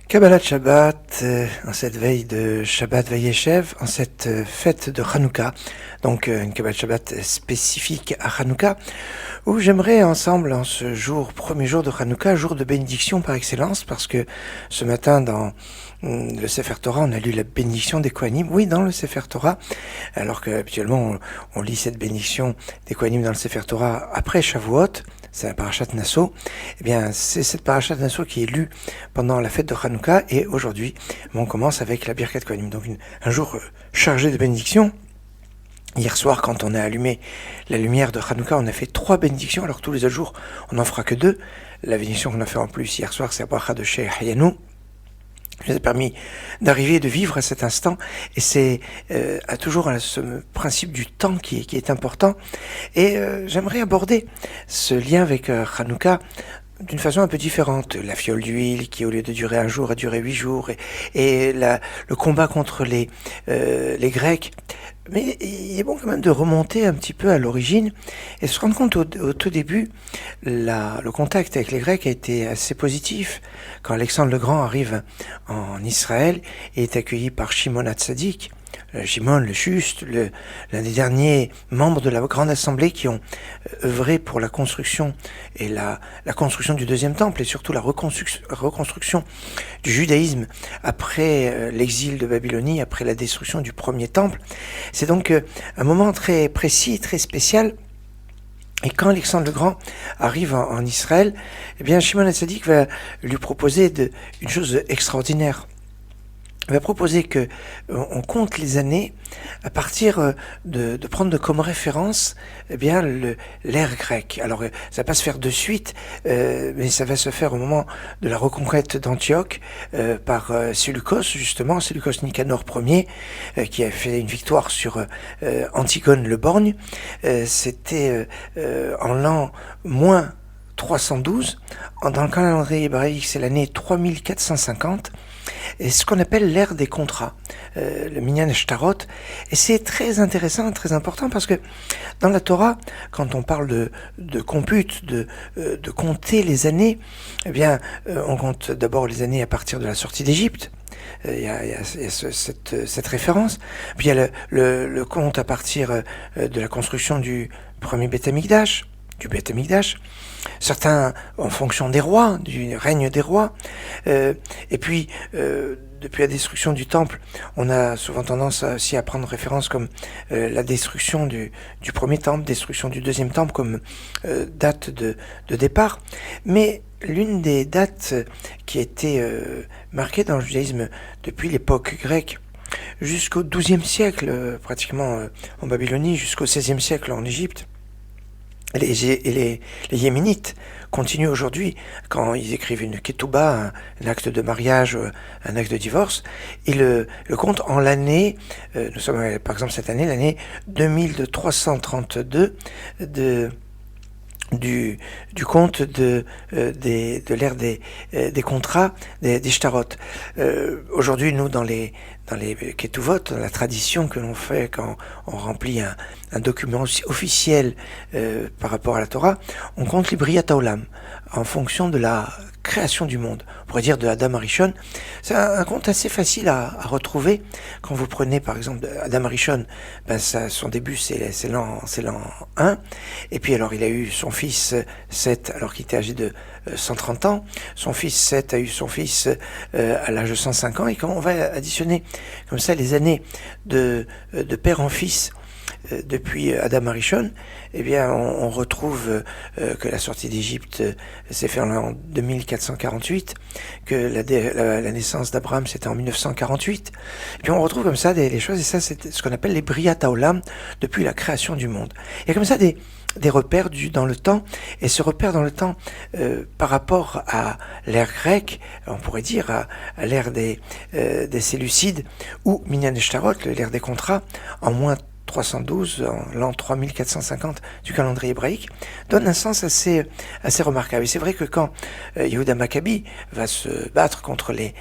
Kabbalat Shabbat, en cette veille de Shabbat Vayeshev, en cette fête de Hanouka, donc une Kabbalat Shabbat spécifique à Hanouka, où j'aimerais ensemble, en ce jour, premier jour de Hanouka, jour de bénédiction par excellence, parce que ce matin dans le Sefer Torah, on a lu la bénédiction des Kohanim, oui, dans le Sefer Torah, alors qu'habituellement on lit cette bénédiction des Kohanim dans le Sefer Torah après Shavuot, c'est la parashat Nasso. Eh bien, c'est cette parashat Nasso qui est lue pendant la fête de Hanouka, et aujourd'hui, on commence avec la Birkat Kohanim. Donc, un jour chargé de bénédictions. Hier soir, quand on a allumé la lumière de Hanouka, on a fait 3 bénédictions, alors tous les autres jours, on n'en fera que 2. La bénédiction qu'on a fait en plus hier soir, c'est la bracha de Sheh Hayanu. Ça nous a permis d'arriver et de vivre à cet instant, et c'est toujours ce principe du temps qui est important, et j'aimerais aborder ce lien avec Hanouka d'une façon un peu différente. La fiole d'huile qui, au lieu de durer un jour, a duré 8 jours, et le combat contre les Grecs. Mais il est bon quand même de remonter un petit peu à l'origine et se rendre compte au tout début, le contact avec les Grecs a été assez positif. Quand Alexandre le Grand arrive en Israël et est accueilli par Shimon HaTzadik, Shimon le Juste, l'un des derniers membres de la Grande Assemblée qui ont œuvré pour la construction et la construction du deuxième temple, et surtout la reconstruction du judaïsme après l'exil de Babylonie, après la destruction du premier temple. C'est donc un moment très précis, très spécial. Et quand Alexandre le Grand arrive en Israël, eh bien Shimon HaTzadik va lui proposer une chose extraordinaire. Il va proposer que on compte les années à partir de prendre comme référence l'ère grecque. Alors ça va pas se faire de suite, mais ça va se faire au moment de la reconquête d'Antioche par Séleucos, justement, Séleucos Nicanor Ier, qui a fait une victoire sur Antigone le Borgne. C'était en l'an moins 312. Dans le calendrier hébraïque, c'est l'année 3450. Et ce qu'on appelle l'ère des contrats, le Minyan Shtarot. Et c'est très intéressant, très important, parce que dans la Torah, quand on parle de compute, de compter les années, eh bien, on compte d'abord les années à partir de la sortie d'Égypte. Il y a cette référence. Puis il y a le compte à partir de la construction du premier Beth Amikdash, certains en fonction des rois, du règne des rois, et puis depuis la destruction du temple, on a souvent tendance aussi à prendre référence comme la destruction du premier temple, destruction du deuxième temple comme date de départ, mais l'une des dates qui a été marquée dans le judaïsme depuis l'époque grecque jusqu'au XIIe siècle, pratiquement en Babylonie, jusqu'au XVIe siècle en Égypte, les Yéménites continuent aujourd'hui, quand ils écrivent une ketouba, un acte de mariage, un acte de divorce, ils le comptent en l'année, nous sommes par exemple cette année, l'année 2332 du compte de l'ère des contrats, des shtarot. Aujourd'hui, nous, dans les ketuvot, dans la tradition que l'on fait quand on remplit un document officiel par rapport à la Torah, on compte les Briat Haolam en fonction de la création du monde. On pourrait dire de Adam Arishon. C'est un compte assez facile à retrouver. Quand vous prenez par exemple Adam Arishon, son début c'est l'an 1. Et puis alors il a eu son fils Seth alors qu'il était âgé de 130 ans. Son fils Seth a eu son fils à l'âge de 105 ans. Et quand on va additionner comme ça les années de père en fils depuis Adam Arishon, eh bien, on retrouve que la sortie d'Égypte s'est faite en 2448, que la naissance d'Abraham c'était en 1948. Et puis on retrouve comme ça des choses, et ça c'est ce qu'on appelle les Briat Haolam depuis la création du monde. Il y a comme ça des repères dans le temps, et ce repère dans le temps par rapport à l'ère grecque, on pourrait dire à l'ère des Séleucides, ou Minyan Shtarot, l'ère des contrats, en moins 312, en l'an 3450 du calendrier hébraïque, donne un sens assez remarquable. Et c'est vrai que quand Yehuda Maccabi va se battre contre les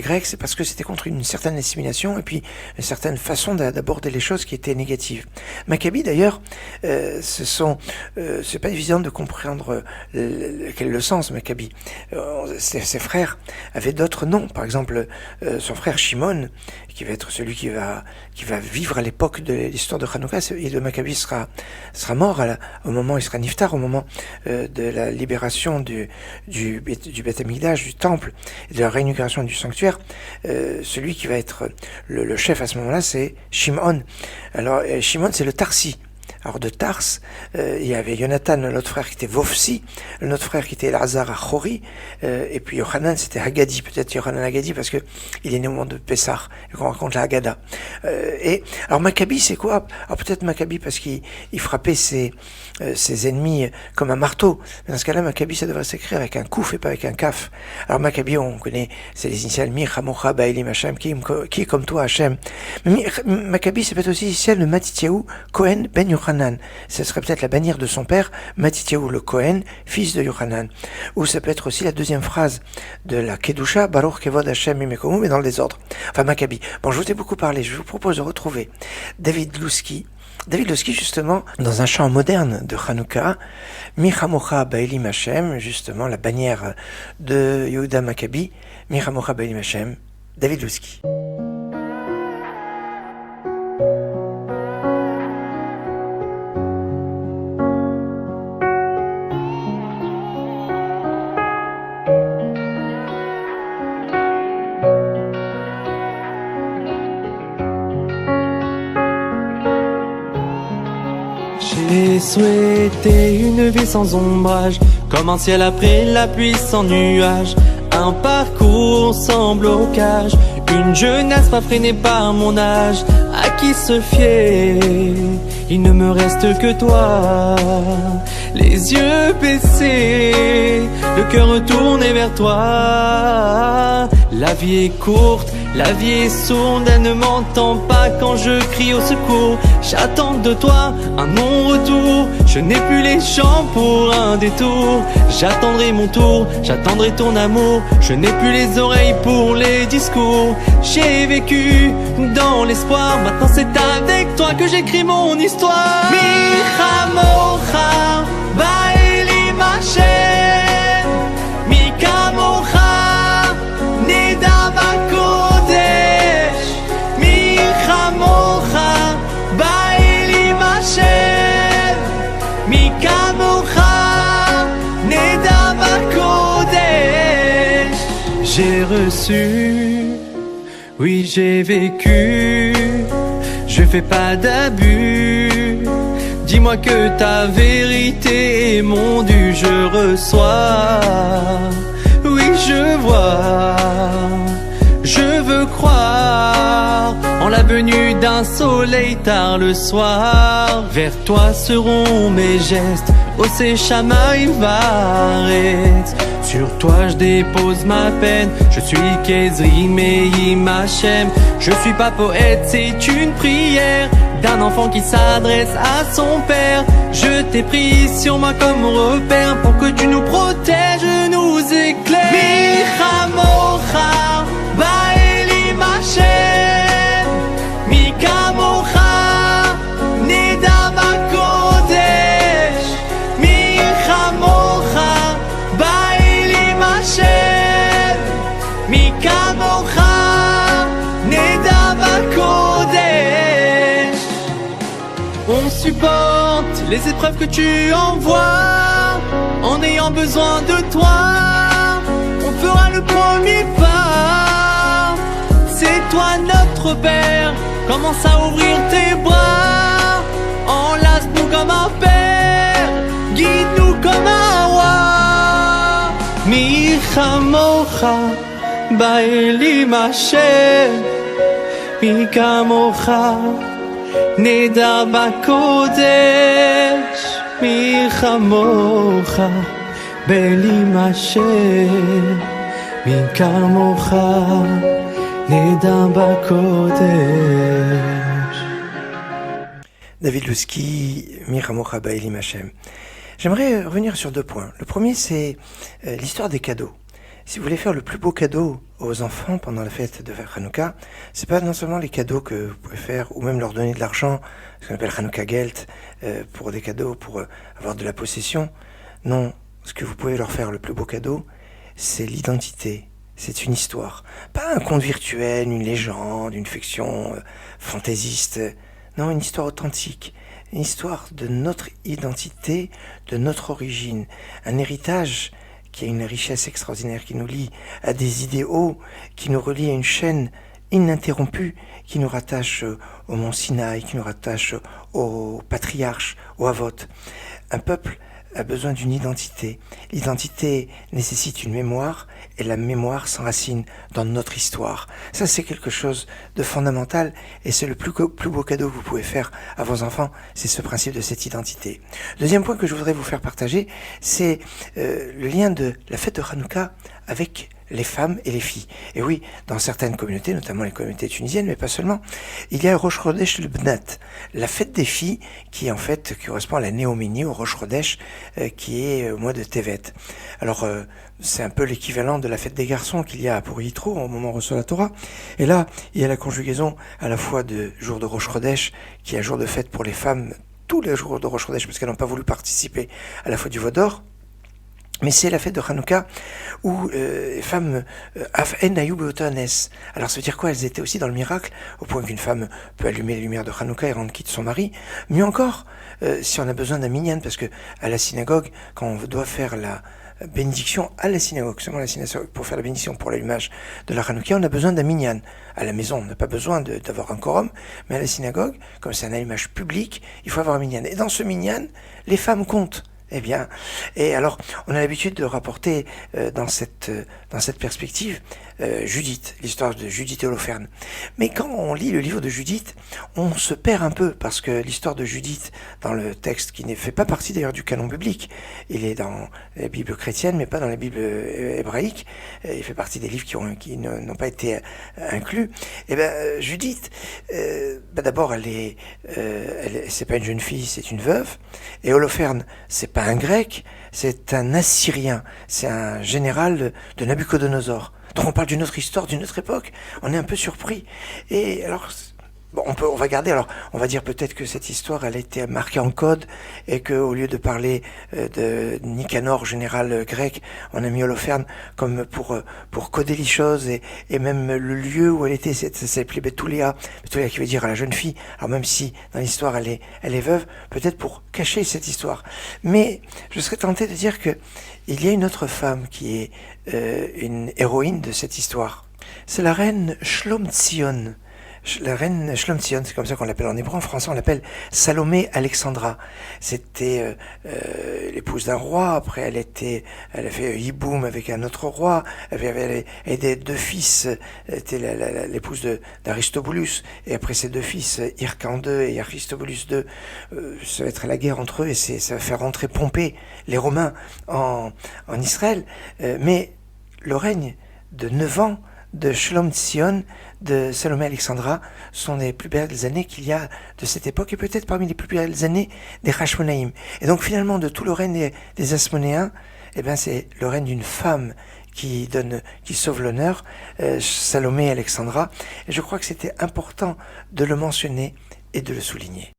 Grecs, c'est parce que c'était contre une certaine assimilation et puis une certaine façon d'aborder les choses qui étaient négatives. Maccabi, d'ailleurs, c'est pas évident de comprendre quel est le sens Maccabi. Ses frères avaient d'autres noms. Par exemple, son frère Shimon, qui va être celui qui va vivre à l'époque de l'histoire de Hanouka, et de Maccabi sera mort au moment où il sera niftar, au moment de la libération du Beth Amikdash, du temple, et de la réinauguration du sanctuaire. Celui qui va être le chef à ce moment-là, c'est Shimon. Alors, Shimon, c'est le Tarsi. Alors de Tars, il y avait Jonathan, l'autre frère qui était Vofsi, l'autre frère qui était Elazar à Chori, et puis Yohanan c'était Hagadi, peut-être Yohanan Hagadi parce que il est né au moment de Pessah, et qu'on raconte la Haggadah. Et alors Maccabi c'est quoi? Alors peut-être Maccabi parce qu'il frappait ses ennemis comme un marteau. Mais dans ce cas-là, Maccabi ça devrait s'écrire avec un kouf et pas avec un kaf. Alors Maccabi on connaît, c'est les initiales Mi Chamocha Baelim Hashem, qui est comme toi Hashem. Mais Maccabi c'est peut-être aussi celle de Matityahu Cohen Ben Yohanan. Ce serait peut-être la bannière de son père, Matityahu le Cohen, fils de Yohanan. Ou ça peut être aussi la deuxième phrase de la Kedusha, Baruch Kevod Hashem Imekomu, mais dans le désordre. Enfin, Maccabi. Bon, je vous ai beaucoup parlé. Je vous propose de retrouver David Lusky, justement, dans un chant moderne de Hanouka, Michamocha Baelim Hashem, justement, la bannière de Yehuda Maccabi, Michamocha Baelim Hashem, David Lusky. J'ai souhaité une vie sans ombrage, comme un ciel après la pluie sans nuage, un parcours sans blocage, une jeunesse pas freinée par mon âge. À qui se fier? Il ne me reste que toi, les yeux baissés, le cœur tourné vers toi. La vie est courte, la vie est sourde, elle ne m'entend pas quand je crie au secours. J'attends de toi un non-retour, je n'ai plus les jambes pour un détour. J'attendrai mon tour, j'attendrai ton amour, je n'ai plus les oreilles pour les discours. J'ai vécu dans l'espoir, maintenant c'est avec toi que j'écris mon histoire. Michamocha Baelim Hashem, Mikamocha Nedam HaKodesh, Michamocha Baelim Hashem, Mikamocha Nedam HaKodesh. J'ai reçu, oui j'ai vécu, je fais pas d'abus. Dis-moi que ta vérité est mon dû, je reçois. Oui je vois, je veux croire en la venue d'un soleil tard le soir. Vers toi seront mes gestes, Osé Shamaï Varetz. Sur toi je dépose ma peine, je suis Kezri Meim Hashem. Je suis pas poète, c'est une prière d'un enfant qui s'adresse à son père. Je t'ai pris sur moi comme repère pour que tu nous protèges, nous éclaires. Michamocha Baelim Hashem, Mikamocha Nedam HaKodesh, Michamocha Baelim Hashem, Mikamocha Nedam HaKodesh. On supporte les épreuves que tu envoies en ayant besoin de toi. On fera le premier pas. C'est toi notre Père. Commence à ouvrir tes bras. Enlace-nous comme un père. Guide-nous comme un roi. Michamocha Baelim Hashem, Mikamocha Nedam HaKodesh, Michamocha Baelim Hashem, Mikamocha Nedam HaKodesh. David Lusky, Miramocha Baelim Hashem. J'aimerais revenir sur 2 points. Le premier, c'est l'histoire des cadeaux. Si vous voulez faire le plus beau cadeau aux enfants pendant la fête de Hanouka, c'est pas non seulement les cadeaux que vous pouvez faire, ou même leur donner de l'argent, ce qu'on appelle Hanouka Geld, pour des cadeaux, pour avoir de la possession. Non, ce que vous pouvez leur faire le plus beau cadeau, c'est l'identité. C'est une histoire. Pas un conte virtuel, une légende, une fiction fantaisiste. Non, une histoire authentique. Une histoire de notre identité, de notre origine. Un héritage qui a une richesse extraordinaire, qui nous lie à des idéaux, qui nous relie à une chaîne ininterrompue, qui nous rattache au mont Sinaï, qui nous rattache aux patriarches, aux Havot. Un peuple a besoin d'une identité. L'identité nécessite une mémoire, et la mémoire s'enracine dans notre histoire. Ça, c'est quelque chose de fondamental, et c'est le plus beau cadeau que vous pouvez faire à vos enfants, c'est ce principe de cette identité. Deuxième point que je voudrais vous faire partager, c'est le lien de la fête de Hanouka avec les femmes et les filles. Et oui, dans certaines communautés, notamment les communautés tunisiennes, mais pas seulement, il y a Rosh Chodesh le Bnat, la fête des filles, qui en fait correspond à la Néoménie, au Rosh Chodesh, qui est au mois de Tevet. Alors, c'est un peu l'équivalent de la fête des garçons qu'il y a pour Yitro, au moment où on reçoit la Torah. Et là, il y a la conjugaison à la fois de jour de Rosh Chodesh, qui est un jour de fête pour les femmes, tous les jours de Rosh Chodesh, parce qu'elles n'ont pas voulu participer à la fête du Vaudor. Mais c'est la fête de Hanouka où les femmes alors ça veut dire quoi? Elles étaient aussi dans le miracle, au point qu'une femme peut allumer les lumières de Hanouka et rendre quitte son mari. Mieux encore, si on a besoin d'un minyan, parce que à la synagogue, quand on doit faire la bénédiction à la synagogue, seulement la synagogue, pour faire la bénédiction pour l'allumage de la Hanouka, on a besoin d'un minyan. À la maison, on n'a pas besoin d'avoir un quorum, mais à la synagogue, comme c'est un allumage public, il faut avoir un minyan. Et dans ce minyan, les femmes comptent. Eh bien, et alors, on a l'habitude de rapporter dans cette perspective Judith, l'histoire de Judith et Holoferne. Mais quand on lit le livre de Judith, on se perd un peu, parce que l'histoire de Judith, dans le texte qui ne fait pas partie d'ailleurs du canon biblique, il est dans la Bible chrétienne, mais pas dans la Bible hébraïque, il fait partie des livres qui n'ont pas été inclus. Eh ben, Judith, d'abord, c'est pas une jeune fille, c'est une veuve, et Holoferne, c'est pas un grec, c'est un Assyrien, c'est un général de Nabuchodonosor. Donc on parle d'une autre histoire, d'une autre époque. On est un peu surpris. Et alors, bon, on va garder. Alors, on va dire peut-être que cette histoire, elle a été marquée en code et que, au lieu de parler de Nicanor, général grec, on a mis Holoferne comme pour coder les choses et même le lieu où elle était. Ça s'appelait Bethulia qui veut dire à la jeune fille. Alors même si dans l'histoire elle est veuve, peut-être pour cacher cette histoire. Mais je serais tenté de dire que il y a une autre femme qui est une héroïne de cette histoire. C'est la reine Shlom Tzion. La reine Shlom Tzion, c'est comme ça qu'on l'appelle en hébreu. En français, on l'appelle Salomé Alexandra. C'était l'épouse d'un roi. Après, elle a fait Yiboum avec un autre roi. Elle avait 2 fils. Elle était l'épouse d'Aristobulus. Et après ses 2 fils, Hircan II et Aristobulus II, ça va être la guerre entre eux et ça va faire rentrer Pompée, les Romains, en Israël. Mais le règne de 9 ans de Shlom Tzion, de Salomé Alexandra, sont les plus belles années qu'il y a de cette époque, et peut-être parmi les plus belles années des Hashmonaïm. Et donc finalement, de tout le règne des Asmonéens, eh ben, c'est le règne d'une femme qui sauve l'honneur, Salomé Alexandra. Et je crois que c'était important de le mentionner et de le souligner.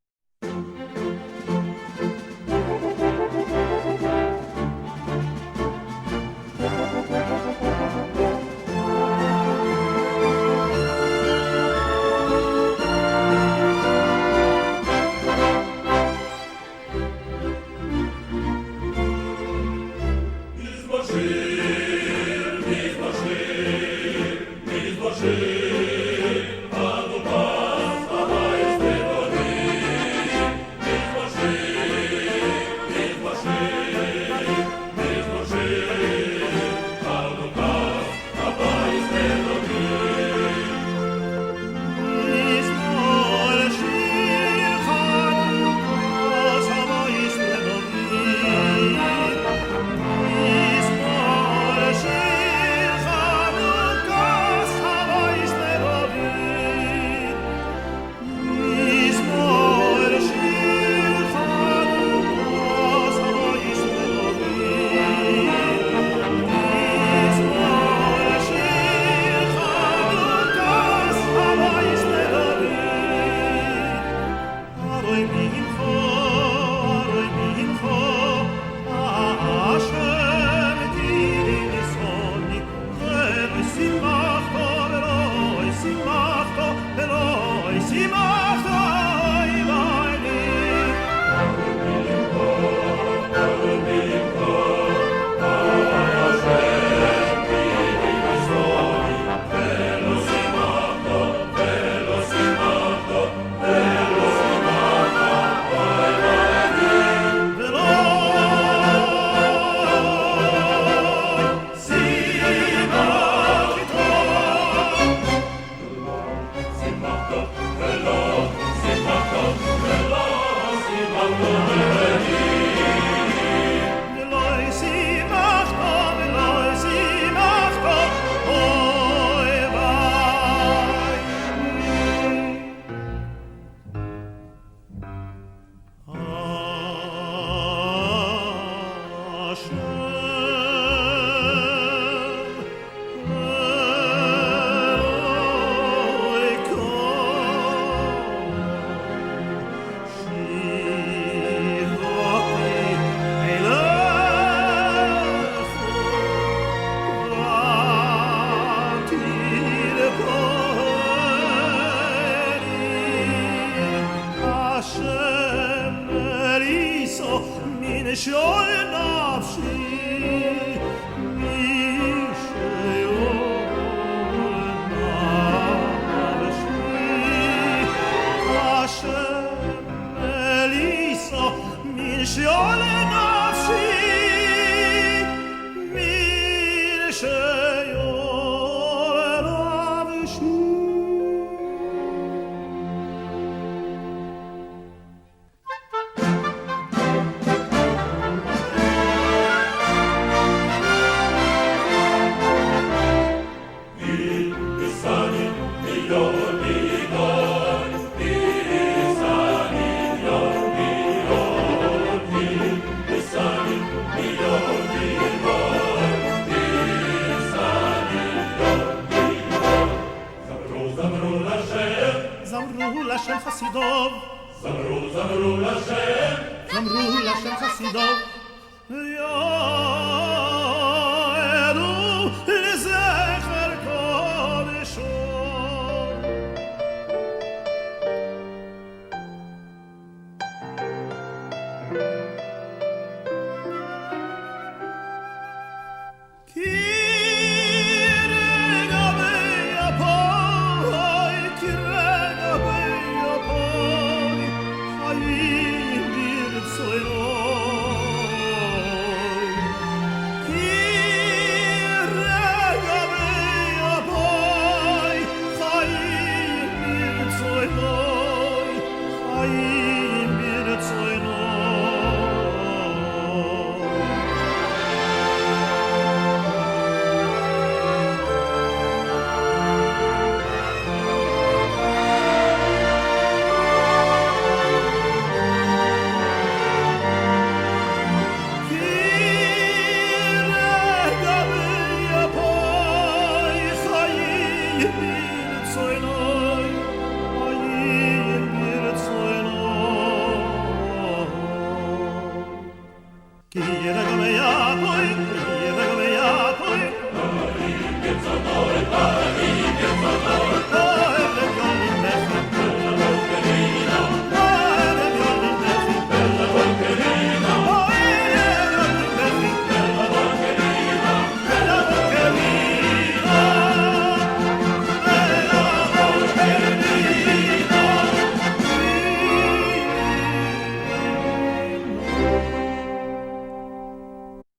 Zamru Lashem Chasidov,